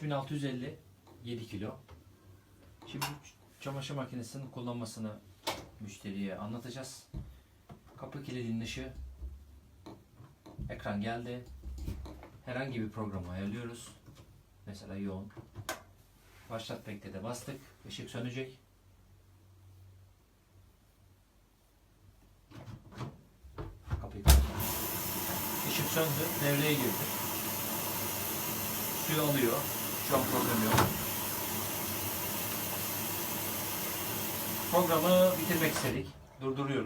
1650 7 kilo. Şimdi çamaşır makinesinin kullanmasını müşteriye anlatacağız. Kapı kilidinin ışığı, ekran geldi. Herhangi bir programı ayarlıyoruz. Mesela yoğun. Başlat bekle de bastık. Işık sönecek. Kapıyı kapatalım. Işık söndü. Devreye girdi. Suyu alıyor. Şu an problem yok. Programı bitirmek istedik. Durduruyoruz.